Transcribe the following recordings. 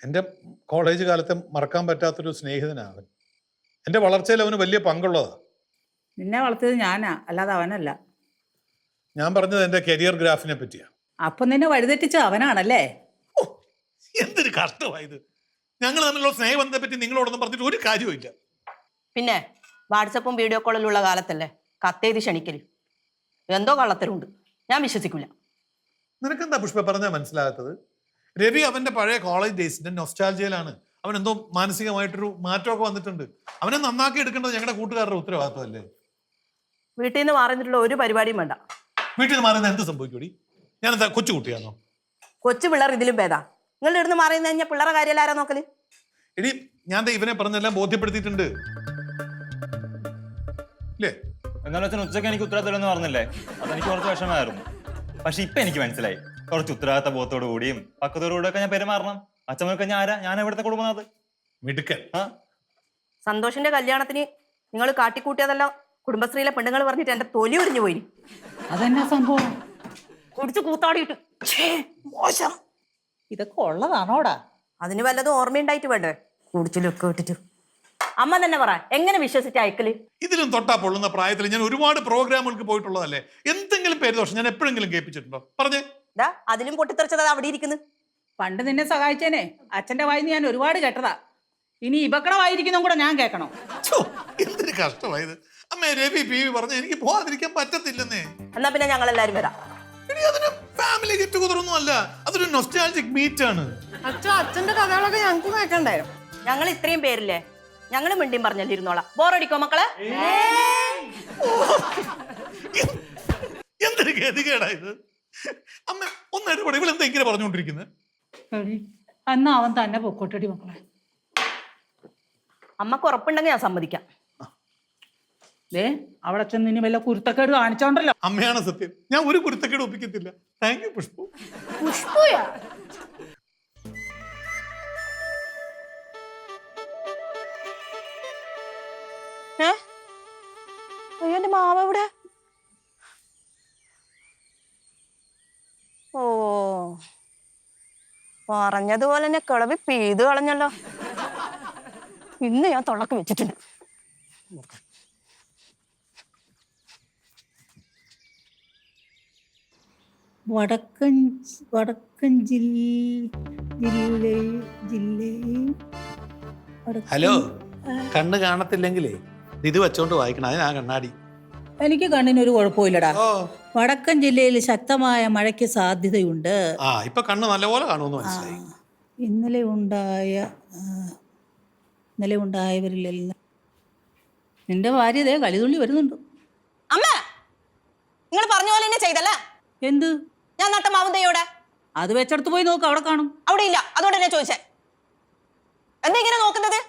എൻ്റെ കോളേജ് കാലത്തെ മറക്കാൻ പറ്റാത്തൊരു സ്നേഹിതനാണ്. എൻ്റെ വളർച്ചയിൽ അവന് വലിയ പങ്കുള്ളതാണ്. നിന്നെ വളർത്തിയത് ഞാനാ, അല്ലാതെ അവനല്ല. ഞാൻ പറഞ്ഞത് എൻ്റെ കരിയർ ഗ്രാഫിനെ പറ്റിയാണ്. അപ്പൊ നിന്നെ വഴിതെറ്റിച്ച അവനാണല്ലേ? എന്തൊരു കഷ്ടമായത്. ഞങ്ങൾ തമ്മിലുള്ള സ്നേഹബന്ധത്തെ പറ്റി നിങ്ങളോടൊന്നും പറഞ്ഞിട്ട് ഒരു കാര്യമില്ല. പിന്നെ വാട്സപ്പും വീഡിയോ കോളിലുള്ള കാലത്തല്ലേ കത്തെഴുതി ക്ഷണിക്കല്. എന്തോ കള്ളത്തരുണ്ട്, ഞാൻ വിശ്വസിക്കില്ല. നിനക്കെന്താ പുഷ്പ പറഞ്ഞാൽ മനസ്സിലാകാത്തത്? രവി അവന്റെ പഴയ കോളേജ് ഡേയ്സിന്റെ നൊസ്റ്റാൾജിയയിലാണ്. അവൻ എന്തോ മാനസികമായിട്ടൊരു മാറ്റമൊക്കെ വന്നിട്ടുണ്ട്. അവനെ നന്നാക്കി എടുക്കേണ്ടത് ഞങ്ങളുടെ കൂട്ടുകാരുടെ ഉത്തരവാദിത്വമല്ലേ? വീട്ടിൽ നിന്ന് മാറിയിട്ടുള്ള ഒരു പരിപാടിയും വേണ്ട. വീട്ടിൽ നിന്ന് മാറുന്ന എന്ത് സംഭവിക്കൂടി? ഞാനെന്താ കൊച്ചുകുട്ടിയാണോ? കൊച്ചു പിള്ളേർ ഇതിലും ഭേദാ. നിങ്ങൾ ഇവിടുന്ന് മാറിയെന്ന് കഴിഞ്ഞാൽ പിള്ളേരെ കാര്യം ആരാ നോക്കല്? എടി ഞാൻ ഇവനെ പറഞ്ഞെല്ലാം ബോധ്യപ്പെടുത്തിയിട്ടുണ്ട് ഇല്ലേ? എന്നാലും അച്ഛൻ ഉച്ചയ്ക്ക് എനിക്ക് ഉത്തരവാദിത്തം പറഞ്ഞില്ലേ, അതെനിക്ക് കുറച്ച് വിഷമമായിരുന്നു. പക്ഷെ ഇപ്പൊ എനിക്ക് മനസ്സിലായി, കുറച്ച് ഉത്തരവാദിത്ത ബോധത്തോടു കൂടിയും പക്കത്തോടു കൂടിയൊക്കെ ഞാൻ പെരുമാറണം. അച്ഛനൊക്കെ ഞാൻ എവിടുത്തെ കുടുംബനാഥ് മിടുക്കൻ. സന്തോഷിന്റെ കല്യാണത്തിന് നിങ്ങൾ കാട്ടിക്കൂട്ടിയതെല്ലാം കുടുംബശ്രീയിലെ പെണ്ണുങ്ങൾ പറഞ്ഞിട്ട് എന്റെ തൊലി ഒരിഞ്ഞു പോയി. അതെന്നാ സംഭവം? കുടിച്ച് കൂത്താടിയിട്ട് മോശം. ഇതൊക്കെ ഉള്ളതാണോടാ? അതിന് വല്ലതും ഓർമ്മയുണ്ടായിട്ട് വേണ്ടേ? കുടിച്ചിലൊക്കെ ഇട്ടിട്ട്. അമ്മ തന്നെ പറ, എങ്ങനെ വിശ്വസിച്ച് അയക്കല്? ഇതിലും തൊട്ടാ പൊള്ളുന്ന പ്രായത്തിൽ ഞാൻ ഒരുപാട് പ്രോഗ്രാമുകൾക്ക് പോയിട്ടുള്ളതല്ലേ. എന്തെങ്കിലും പേര് ദോഷം ഞാൻ എപ്പോഴെങ്കിലും കേൾപ്പിച്ചിട്ടുണ്ടോ? പറഞ്ഞേ. അതിലും പൊട്ടിത്തെറിച്ചത് അവിടെ ഇരിക്കുന്നു. പണ്ട് നിന്നെ സഹായിച്ചേനെ അച്ഛന്റെ വായിന്ന് ഞാൻ ഒരുപാട് കേട്ടതാ. ഇനി ഇവക്കടെ വായിരിക്കുന്നതും കൂടെ ഞാൻ കേൾക്കണോ? എന്തൊരു കഷ്ടമായത്. അമ്മേ, രവി പി വി പറഞ്ഞ എനിക്ക് പോകാതിരിക്കാൻ പറ്റത്തില്ലെന്നേ. എന്നാ പിന്നെ ഞങ്ങൾ എല്ലാരും വരാം. അതൊരു ഫാമിലി ഗെറ്റ് ടുഗദർ ഒന്നും അല്ല, അതൊരു നൊസ്റ്റാൾജിക് മീറ്റ് ആണ്. അച്ഛന്റെ കഥകളൊക്കെ ഞങ്ങൾക്ക് കേൾക്കണ്ടായിരുന്നു. ഞങ്ങൾ ഇത്രയും പേരില്ലേ, ഞങ്ങൾ മിണ്ടിയും പറഞ്ഞല്ലേ ഇരുന്നോളാം. ബോറടിക്കോ മക്കളെ? എന്തൊരു ഗതികേടായത്. അമ്മ ഒന്ന് ഇടപെടും. ഇവളെന്താ ഇങ്ങനെ പറഞ്ഞുകൊണ്ടിരിക്കുന്നത്? എന്നാ അവൻ തന്നെ പൊക്കോട്ടടി മക്കളെ. അമ്മക്ക് ഉറപ്പുണ്ടെങ്കിൽ ഞാൻ സമ്മതിക്കാം. അവിടെ ചെന്ന് ഇനി വല്ല കുരുത്തക്കേട് കാണിച്ചോണ്ടല്ലോ. അമ്മയാണ് സത്യം, ഞാൻ ഒരു കുരുത്തക്കേട് ഒപ്പിക്കത്തില്ല. Thank you പുഷ്പു. പുഷ്പയാ? അയ്യോ, മാവ എവിടെ? ഓ, പറഞ്ഞതുപോലെ തന്നെ കിളവി പെയ്ത് കളഞ്ഞല്ലോ. ഇന്ന് ഞാൻ തൊള്ളക്ക് വെച്ചിട്ടുണ്ട്. വടക്കൻ ഹലോ, കണ്ണ് കാണത്തില്ലെങ്കിലേ ഇത് വെച്ചോണ്ട് വായിക്കണം. അതിനാ കണ്ണാടി. എനിക്ക് കണ്ണിന് ഒരു കുഴപ്പമില്ലടാ. വടക്കൻ ജില്ലയിൽ ശക്തമായ മഴയ്ക്ക് സാധ്യതയുണ്ട്. ഇപ്പൊ കണ്ണ് നല്ലപോലെ കാണുമെന്ന് മനസ്സിലായി. ഇന്നലെ ഉണ്ടായവരിലെല്ലാം നിന്റെ ഭാര്യതേ കളിതുള്ളി വരുന്നുണ്ട്. അമ്മ, നിങ്ങൾ പറഞ്ഞ പോലെ തന്നെ ചെയ്തല്ലേ? എന്ത്? ഞാൻ നട്ട മാവുന്തയോടെ അത് വെച്ചെടുത്ത് പോയി നോക്ക്, അവിടെ കാണും. അവിടെ ഇല്ല, അതുകൊണ്ട് തന്നെ ചോദിച്ചേ. എന്താ ഇങ്ങനെ നോക്കുന്നത്?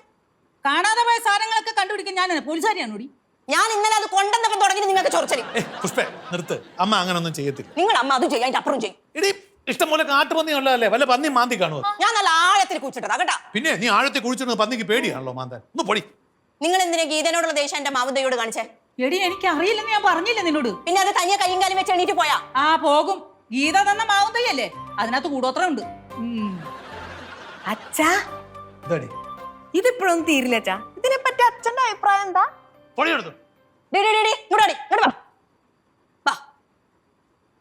കാണാതെ പോയ സാധനങ്ങളൊക്കെ കണ്ടുപിടിക്കാൻ ഞാൻ പോലീസുകാരിയാണോടി? ഞാൻ ഇന്നലെ അത് കൊണ്ടെന്നപ്പം തുടങ്ങി നിങ്ങൾക്ക് ചൊറിച്ചല്. പുഷ്പേ, നിർത്ത്. അമ്മ അങ്ങനൊന്നും ചെയ്യത്തില്ല. നിങ്ങൾ അമ്മ അതും ചെയ്യും, അതിന്റെ അപ്പുറം ചെയ്യും. ഇടി ഇഷ്ടം പോലെ കാട്ടുപന്നി ഉള്ളതല്ലേ, വല്ല പന്നി മാന്തി കാണുമോ? ഞാൻ നല്ല ആഴത്തിൽ കുഴിച്ചിട്ടതാ കേട്ടാ. പിന്നെ നീ ആഴത്തിൽ കുഴിച്ചിട്ട് പന്നിക്ക് പേടിയാണല്ലോ മാന്താൻ. ഒന്ന് പൊടി. നിങ്ങൾ എന്തിനാ ഗീതനോടുള്ള ദേഷ്യം എന്റെ മാവുന്തയോട് കാണിച്ചേ? എടി, എനിക്ക് അറിയില്ലെന്ന് ഞാൻ പറഞ്ഞില്ല നിന്നോട്. പിന്നെ അത് തനിയെ കയ്യും കാലും വെച്ച് എണീറ്റ് പോയാ? പോകും. ഗീത തന്ന മാവും തയ്യല്ലേ, അതിനകത്ത് കൂടോത്രം ഉണ്ട്. അച്ഛാ, ഇതിപ്പോഴൊന്നും തീരില്ല അച്ഛാ. ഇതിനെ പറ്റി അച്ഛന്റെ അഭിപ്രായം എന്താ?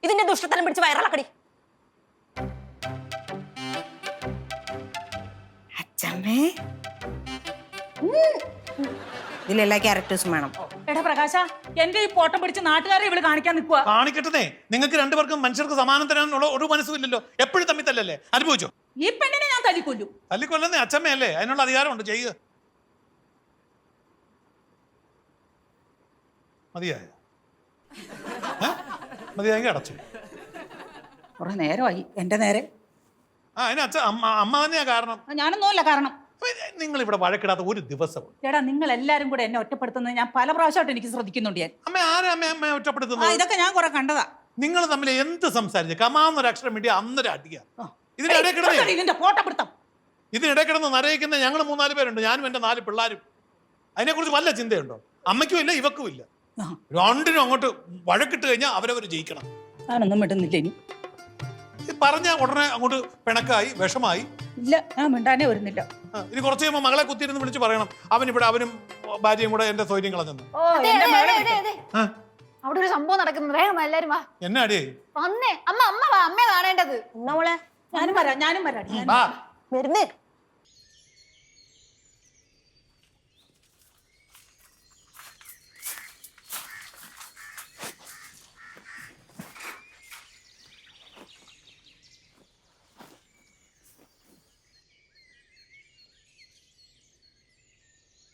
ഇതിന്റെ ദുഷ്ടത്തലം പിടിച്ച് വയറിളക്കടി. അച്ഛമ്മേ, ഇതിലെല്ലാ ക്യാരക്ടേഴ്സും വേണം. എടാ പ്രകാശ, എന്റെ ഈ പോട്ടം പിടിച്ച് നാട്ടുകാരെ ഇവിടെ കാണിക്കാൻ നിൽക്കുക. കാണിക്കട്ടെ. നിങ്ങൾക്ക് രണ്ടുപേർക്കും മനുഷ്യർക്ക് സമാനം തരാനുള്ള ഒരു മനസ്സുമില്ലല്ലോ. എപ്പോഴും തമ്മിൽ തല്ലല്ലേ? അനുഭവിച്ചോ? ഈ പെണ്ണിനെ ഞാൻ തല്ലിക്കൊല്ലും. തല്ലിക്കൊല്ലുന്നേ അച്ഛമ്മയല്ലേ, അതിനുള്ള അധികാരമുണ്ട്. ചെയ്യുക. മതിയായ മതിയായെങ്കിൽ അടച്ചു. കുറെ നേരമായി എന്റെ നേരെ. അതിന് അമ്മ തന്നെയാ കാരണം. ഞാനൊന്നുമല്ല കാരണം. നിങ്ങൾ ഇവിടെ വഴക്കിടാത്ത ഒരു ദിവസം. എടാ, നിങ്ങൾ എല്ലാരും കൂടെ എന്നെ ഒറ്റപ്പെടുത്തുന്നത് ഞാൻ പല പ്രാവശ്യമായിട്ട് എനിക്ക് ശ്രദ്ധിക്കുന്നുണ്ട്. ഞാൻ അമ്മ ഒറ്റപ്പെടുത്തുന്നത് ഇതൊക്കെ ഞാൻ കുറെ കണ്ടതാ. നിങ്ങൾ തമ്മിൽ എന്ത് സംസാരിച്ചു കമാന്നൊരു അക്ഷരം വേണ്ടി അന്നൊരു അടിക്കുക. ഇതിനിടെ കിടന്ന് നരയിക്കുന്ന ഞങ്ങൾ 3-4 പേരുണ്ട്, ഞാനും എന്റെ 4 പിള്ളേരും. അതിനെക്കുറിച്ച് വല്ല ചിന്തയുണ്ടോ? അമ്മയ്ക്കും ഇല്ല, ഇവക്കും ഇല്ല. രണ്ടിനും അങ്ങോട്ട് വഴക്കിട്ട് കഴിഞ്ഞാൽ അവരവർ ജയിക്കണം. ഞാനൊന്നും വിട്ടുന്നില്ല. ഇനി പറഞ്ഞ ഉടനെ അങ്ങോട്ട് പിണക്കായി, വിഷമായി, ഇല്ല ഞാൻ മിണ്ടാനേ വരുന്നില്ല. ഇനി കുറച്ച് കഴിയുമ്പോൾ മകളെ കുത്തിയിരുന്ന് വിളിച്ച് പറയണം അവനും ഭാര്യയും കൂടെ എന്റെ സൗകര്യം കളഞ്ഞെന്ന്. ഓ എന്റെ മകളെ ആ, അവിടെ ഒരു സംഭവം നടക്കുന്നത്, വേഗം എല്ലാരും വാ. എന്നാ അടിയേ? വന്നേ അമ്മ വാ, അമ്മ കാണേണ്ടത്. നമ്മളെ ഞാനും വരാം. വാ. വരുന്നേ.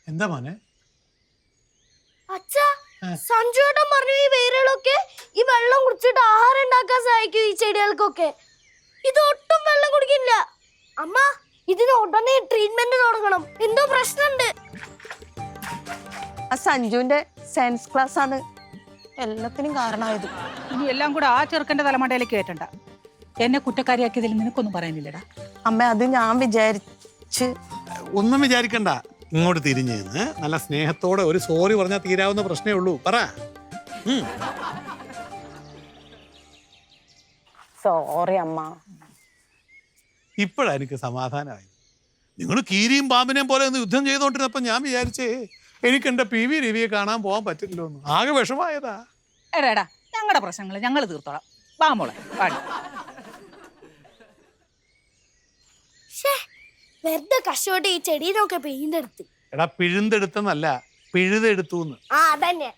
എന്താ മോനെ? അച്ഛാ, സഞ്ജുവേട്ടൻ പറഞ്ഞു ഈ വേരുകളൊക്കെ ഈ വെള്ളം കുടിച്ചിട്ട് ആഹാരം ഉണ്ടാക്കാൻ സഹായിക്കും ഈ ചെടികൾക്കൊക്കെ. ഇത് ഒട്ടും വെള്ളം കുടിക്കില്ല. അമ്മ, ഇതിന് ഉടനെ ട്രീറ്റ്മെന്റ് തുടങ്ങണം. എന്തോ പ്രശ്നമുണ്ട്. ആ സഞ്ജുവിന്റെ സയൻസ് ക്ലാസ് ആണ് എല്ലാത്തിനും കാരണമായത്. ഇനി എല്ലാം കൂടെ ആ ചെറുക്കന്റെ തലമണ്ടയിലേക്ക് കയറ്റണ്ട. എന്നെ കുറ്റക്കാരിയാക്കിയതിൽ നിനക്കൊന്നും പറയാനില്ലടാ. അമ്മ അത് ഞാൻ വിചാരിച്ച്. ഒന്നും വിചാരിക്കണ്ട, ഇങ്ങോട്ട് തിരിഞ്ഞ് നിന്ന് നല്ല സ്നേഹത്തോടെ ഒരു സോറി പറഞ്ഞാൽ തീരാവുന്ന പ്രശ്നമേ ഉള്ളൂ. പറ. സോറി അമ്മ. ഇപ്പോഴാണ് എനിക്ക് സമാധാനമായി. നിങ്ങൾ കീരിയും പാമ്പിനെയും പോലെ ഒന്ന് യുദ്ധം ചെയ്തുകൊണ്ടിരുന്നപ്പോൾ ഞാൻ വിചാരിച്ചേ എനിക്ക് എൻ്റെ PV രവിയെ കാണാൻ പോകാൻ പറ്റില്ലല്ലോ എന്ന്. ആകെ വിഷമായതാ. എടാ ഞങ്ങളുടെ പ്രശ്നങ്ങൾ ഞങ്ങൾ തീർത്തോളാം. വാ മോളെ പാടി. വെറുതെ കഷ്ടപ്പെട്ട് ഈ ചെടീനൊക്കെ പെയിന്റ് എടുത്ത്. എടാ, പിഴുതെടുത്തെന്നല്ല, പിഴുതെടുത്തു എന്ന്. ആ അതന്നെ.